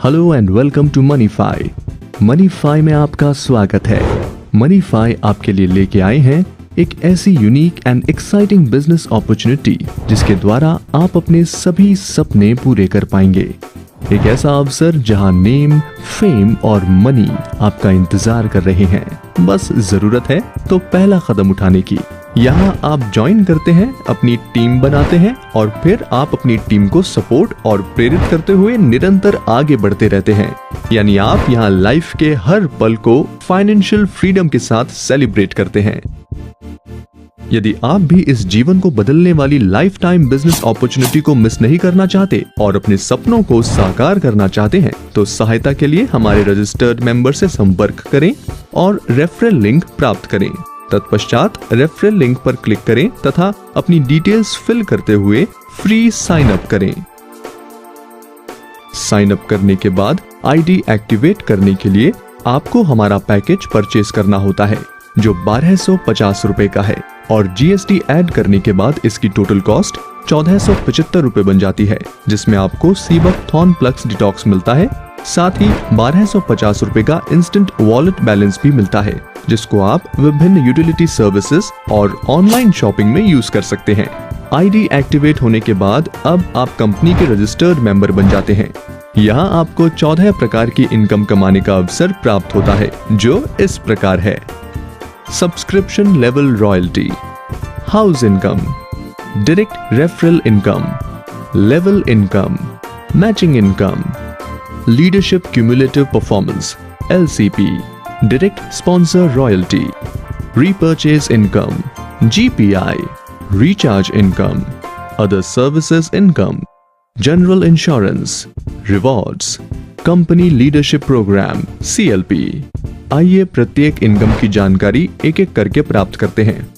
Hello and welcome to Moneyfy. Moneyfy में आपका स्वागत है। मनीफाई आपके लिए लेके आए हैं एक ऐसी unique and exciting business opportunity जिसके द्वारा आप अपने सभी सपने पूरे कर पाएंगे। एक ऐसा अवसर जहां नेम, फेम और मनी आपका इंतजार कर रहे हैं। बस जरूरत है तो पहला कदम उठाने की। यहाँ आप ज्वाइन करते हैं, अपनी टीम बनाते हैं और फिर आप अपनी टीम को सपोर्ट और प्रेरित करते हुए निरंतर आगे बढ़ते रहते हैं। यानी आप यहाँ लाइफ के हर पल को फाइनेंशियल फ्रीडम के साथ सेलिब्रेट करते हैं। यदि आप भी इस जीवन को बदलने वाली लाइफ टाइम बिजनेस अपॉर्चुनिटी को मिस नहीं करना चाहते और अपने सपनों को साकार करना चाहते हैं तो सहायता के लिए हमारे रजिस्टर्ड मेंबर से संपर्क करें और रेफरल लिंक प्राप्त करें। तत्पश्चात रेफरल लिंक पर क्लिक करें तथा अपनी डिटेल्स फिल करते हुए फ्री साइन अप करें। साइन अप करने के बाद आईडी एक्टिवेट करने के लिए आपको हमारा पैकेज परचेज करना होता है जो 1250 रुपए का है और जीएसटी ऐड करने के बाद इसकी टोटल कॉस्ट 1475 रुपए बन जाती है, जिसमें आपको सीबक थॉर्न प्लक्स डिटॉक्स मिलता है। साथ ही 1250 रुपए का इंस्टेंट वॉलेट बैलेंस भी मिलता है जिसको आप विभिन्न यूटिलिटी सर्विसेज और ऑनलाइन शॉपिंग में यूज कर सकते हैं। आईडी एक्टिवेट होने के बाद अब आप कंपनी के रजिस्टर्ड मेंबर बन जाते हैं। यहाँ आपको 14 प्रकार की इनकम कमाने का अवसर प्राप्त होता है जो इस प्रकार है: subscription level royalty, house income, direct referral income, level income, matching income, leadership cumulative performance LCP, direct sponsor royalty, repurchase income, GPI, recharge income, other services income, general insurance, rewards, company leadership program CLP। आइए प्रत्येक income की जानकारी एक एक करके प्राप्त करते हैं।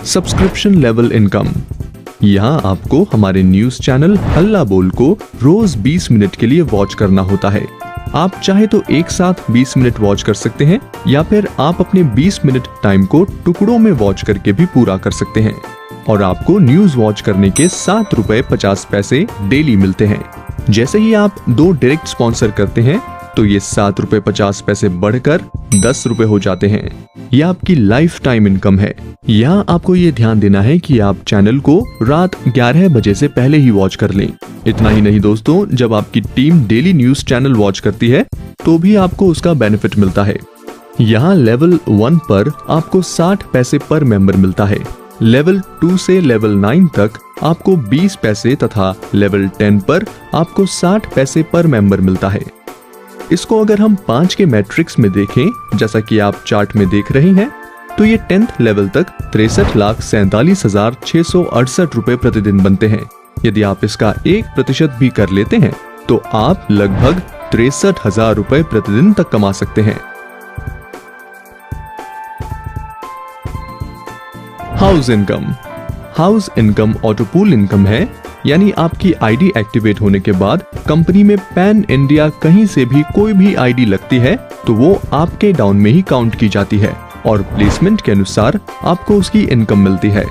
सब्सक्रिप्शन लेवल इनकम, यहाँ आपको हमारे न्यूज चैनल हल्ला बोल को रोज 20 मिनट के लिए वॉच करना होता है। आप चाहे तो एक साथ 20 मिनट वॉच कर सकते हैं या फिर आप अपने 20 मिनट टाइम को टुकड़ों में वॉच करके भी पूरा कर सकते हैं और आपको न्यूज वॉच करने के 7 रुपए 50 पैसे डेली मिलते हैं। जैसे ही आप 2 डायरेक्ट स्पॉन्सर करते हैं तो ये 7 रुपए 50 पैसे बढ़कर 10 रुपए हो जाते हैं। यह आपकी लाइफ टाइम इनकम है। यहाँ आपको ये ध्यान देना है कि आप चैनल को रात 11 बजे से पहले ही वॉच कर लें। इतना ही नहीं दोस्तों, जब आपकी team daily news channel watch करती है तो भी आपको उसका बेनिफिट मिलता है। यहाँ लेवल 1 पर आपको 60 पैसे पर मेंबर मिलता है। लेवल 2 से लेवल 9 तक आपको 20 पैसे तथा लेवल 10 पर आपको 60 पैसे पर मेंबर मिलता है। इसको अगर हम 5 के मैट्रिक्स में देखें, जैसा कि आप चार्ट में देख रहे हैं, तो ये 10th लेवल तक 63,47,668 रुपए प्रतिदिन बनते हैं। यदि आप इसका 1% भी कर लेते हैं तो आप लगभग 63,000 रुपए प्रतिदिन तक कमा सकते हैं। House income, house income autopool income है। यानी आपकी आईडी एक्टिवेट होने के बाद कंपनी में पैन इंडिया कहीं से भी कोई भी आईडी लगती है तो वो आपके डाउन में ही काउंट की जाती है और प्लेसमेंट के अनुसार आपको उसकी इनकम मिलती है।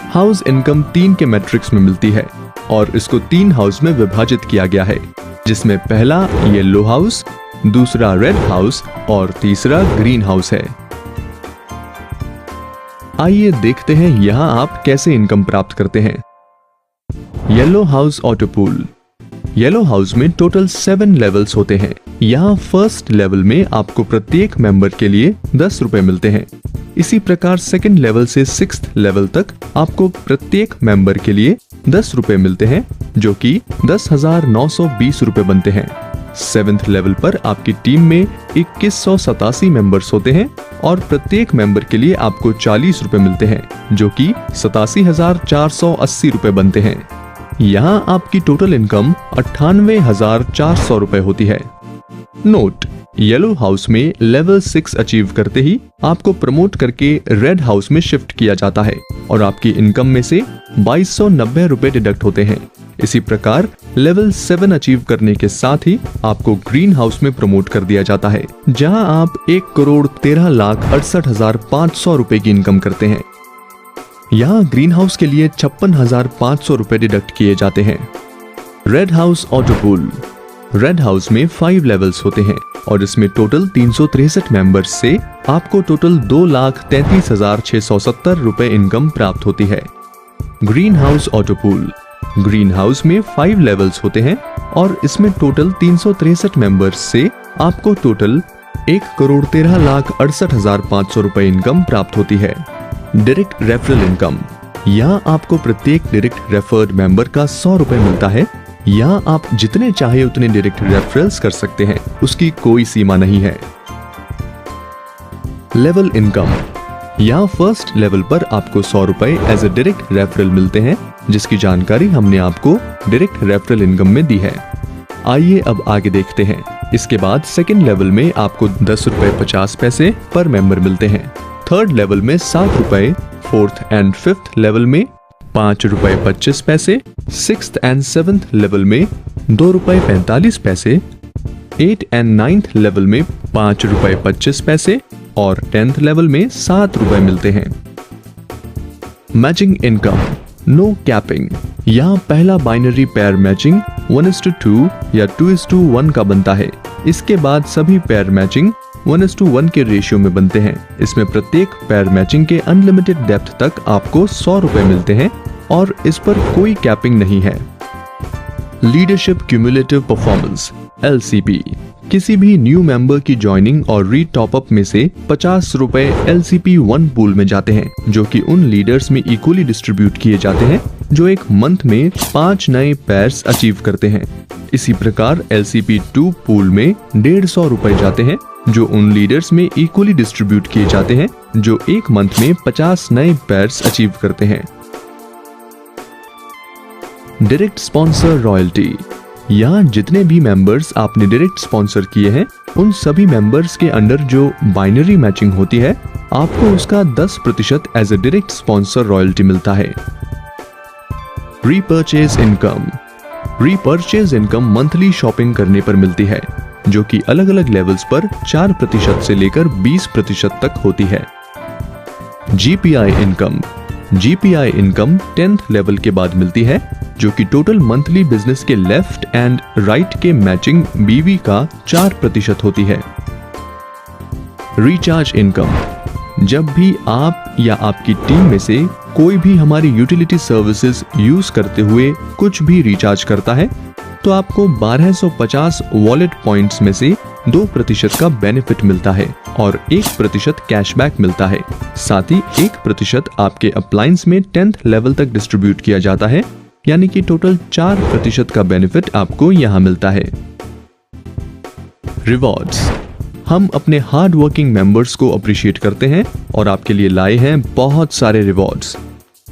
हाउस इनकम 3 के मैट्रिक्स में मिलती है और इसको 3 हाउस में विभाजित किया गया है, जिसमें पहला येलो हाउस, दूसरा रेड हाउस और तीसरा ग्रीन हाउस है। आइए देखते हैं यहाँ आप कैसे इनकम प्राप्त करते हैं। Yellow house autopool. Yellow house में टोटल 7 लेवल्स होते हैं। यहाँ फर्स्ट लेवल में आपको प्रत्येक मेंबर के लिए 10 रुपए मिलते हैं। इसी प्रकार सेकंड लेवल से 6th लेवल तक आपको प्रत्येक मेंबर के लिए 10 रुपए मिलते हैं, जो कि 10,920 रुपए बनते हैं। 7th लेवल पर आपकी टीम में 2187 मेंबर्स होते हैं और प्रत्येक मेंबर के लिए आपको 40 रुपए मिलते हैं, जो कि 87,480 रुपए बनते हैं। यहाँ आपकी टोटल इनकम 98,400 रुपए होती है। नोट: येलो हाउस में लेवल 6 अचीव करते ही आपको प्रमोट करके रेड हाउस में शिफ्ट किया जाता है और आपकी इनकम में से 2290 रुपए डिडक्ट होते हैं। इसी प्रकार लेवल 7 अचीव करने के साथ ही आपको ग्रीन हाउस में प्रमोट कर दिया जाता है, जहां आप 1,13,68,500 रुपए की इनकम करते हैं। यहाँ ग्रीन हाउस के लिए 56,500 रुपए डिडक्ट किए जाते हैं। Red house autopool. Red house में 5 लेवल्स होते हैं और इसमें टोटल 363 मेंबर्स से आपको टोटल 2,33,670 रुपए इनकम प्राप्त होती है। Green house auto pool, green house में 5 लेवल्स होते हैं और इसमें टोटल 363 मेंबर्स से आपको टोटल 1,13,68,500 रुपए इनकम प्राप्त होती है। डायरेक्ट रेफरल इनकम, यहाँ आपको प्रत्येक डायरेक्ट रेफर्ड मेंबर का 100 रुपए मिलता है। यहाँ आप जितने चाहे उतने डायरेक्ट रेफरल्स कर सकते हैं, उसकी कोई सीमा नहीं है। लेवल इनकम, यहाँ फर्स्ट लेवल पर आपको 100 रुपए एज ए डायरेक्ट रेफरल मिलते हैं, जिसकी जानकारी हमने आपको डायरेक्ट रेफरल इनकम में दी है। आइए अब आगे देखते हैं। इसके बाद सेकंड लेवल में आपको 10 रुपए 50 पैसे पर मेंबर मिलते हैं। थर्ड लेवल में 7 रुपए, फोर्थ एंड फिफ्थ लेवल में 5 रुपए 25 पैसे, सिक्स्थ एंड सेवंथ लेवल में 2 रुपए 45 पैसे, 8 एंड 9th लेवल में 5 रुपए 25 पैसे और 10th लेवल में 7 रुपए मिलते हैं। मैचिंग इनकम, नो कैपिंग, यहाँ पहला बाइनरी पेयर मैचिंग 1:2 या 2:1 का बनता है। इसके बाद सभी पेयर मैचिंग 1:1 के रेशियो में बनते हैं। इसमें प्रत्येक पेयर मैचिंग के अनलिमिटेड डेप्थ तक आपको 100 रुपए मिलते हैं और इस पर कोई कैपिंग नहीं है। लीडरशिप क्यूमुलेटिव परफॉर्मेंस LCP, किसी भी न्यू मेंबर की ज्वाइनिंग और री टॉप अप में से 50 रुपए LCP 1 पूल में जाते हैं, जो कि उन लीडर्स में इक्वली डिस्ट्रीब्यूट किए जाते हैं जो एक मंथ में 5 नए पेयर्स अचीव करते हैं। इसी प्रकार LCP 2 पूल में 150 रुपए जाते हैं, जो उन लीडर्स में इक्वली डिस्ट्रीब्यूट किए जाते हैं जो एक मंथ में 50 नए पेयर्स अचीव करते हैं। डायरेक्ट स्पॉन्सर रॉयल्टी, यहाँ जितने भी मेंबर्स आपने डायरेक्ट स्पॉन्सर किए हैं, उन सभी मेंबर्स के अंडर जो बाइनरी मैचिंग होती है, आपको उसका 10% as a direct sponsor royalty मिलता है। Repurchase income, repurchase income monthly shopping करने पर मिलती है, जो कि अलग अलग लेवल्स पर 4% से लेकर 20% तक होती है। GPI income, GPI income 10th level के बाद मिलती है, जो कि टोटल मंथली बिजनेस के लेफ्ट एंड राइट के मैचिंग BV का 4% होती है। रिचार्ज इनकम, जब भी आप या आपकी टीम में से कोई भी हमारी यूटिलिटी सर्विसेज यूज करते हुए कुछ भी रिचार्ज करता है, तो आपको 1250 वॉलेट पॉइंट्स में से 2% का बेनिफिट मिलता है और 1% कैशबैक मिलता है। साथ ही 1% आपके अप्लायंस में 10th लेवल तक डिस्ट्रीब्यूट किया जाता है, यानी कि टोटल 4% का बेनिफिट आपको यहाँ मिलता है। रिवॉर्ड्स, हम अपने हार्ड वर्किंग मेंबर्स को अप्रिशिएट करते हैं और आपके लिए लाए हैं बहुत सारे रिवॉर्ड्स,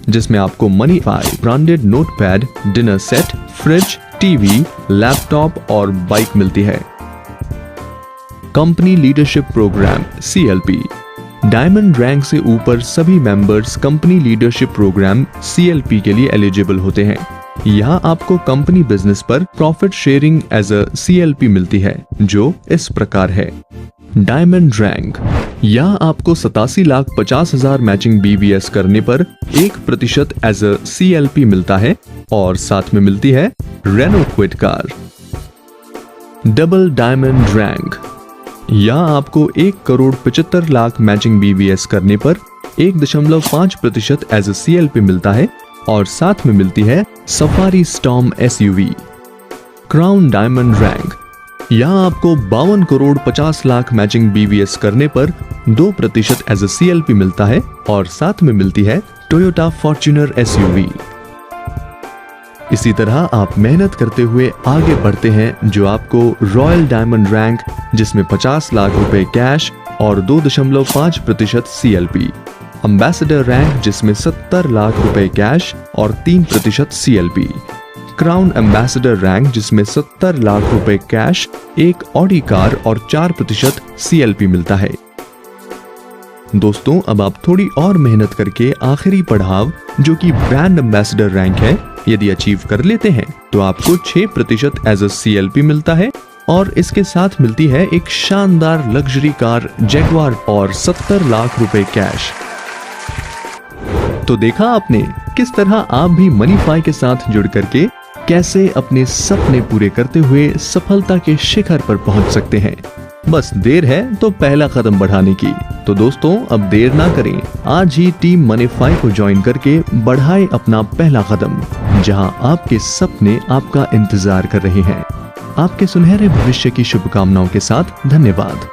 जिसमें आपको मनी फाई, branded notepad, dinner set, fridge, TV, laptop और बाइक मिलती है। Company leadership program CLP, diamond rank से ऊपर सभी members company leadership program CLP के लिए एलिजिबल होते हैं। यहाँ आपको कंपनी बिजनेस पर profit sharing as a CLP मिलती है, जो इस प्रकार है। डायमंड रैंक, यहाँ आपको 87,50,000 मैचिंग BVS करने पर 1% एज अ CLP मिलता है और साथ में मिलती है Renault Kwid car. Double diamond rank, यहाँ आपको 1,75,00,000 मैचिंग BVS करने पर 1.5% एज अ CLP मिलता है और साथ में मिलती है safari storm SUV। Crown diamond rank, यहाँ आपको 52,50,00,000 मैचिंग BVS करने पर 2% एज अ CLP मिलता है और साथ में मिलती है टोयोटा फॉर्च्यूनर SUV। इसी तरह आप मेहनत करते हुए आगे बढ़ते हैं, जो आपको रॉयल डायमंड रैंक, जिसमें 50 लाख रुपए कैश और 2.5% CLP, एम्बेसडर रैंक जिसमें 70 लाख रुपए कैश और 3% CLP, क्राउन एम्बेसडर रैंक जिसमें 70 लाख रुपए कैश, एक ऑडी कार और 4% CLP मिलता है। दोस्तों, अब आप थोड़ी और मेहनत करके आखिरी पड़ाव, जो कि ब्रांड एम्बेसडर रैंक है, यदि अचीव कर लेते हैं तो आपको 6% एज अ CLP मिलता है और इसके साथ मिलती है एक शानदार लग्जरी कार जैगवार और 70 लाख रुपए कैश। तो देखा आपने किस तरह आप भी मनीफाई के साथ जुड़ करके कैसे अपने सपने पूरे करते हुए सफलता के शिखर पर पहुंच सकते हैं। बस देर है तो पहला कदम बढ़ाने की। तो दोस्तों अब देर ना करें, आज ही टीम मनीफाई को ज्वाइन करके बढ़ाएं अपना पहला कदम, जहां आपके सपने आपका इंतजार कर रहे हैं। आपके सुनहरे भविष्य की शुभकामनाओं के साथ धन्यवाद।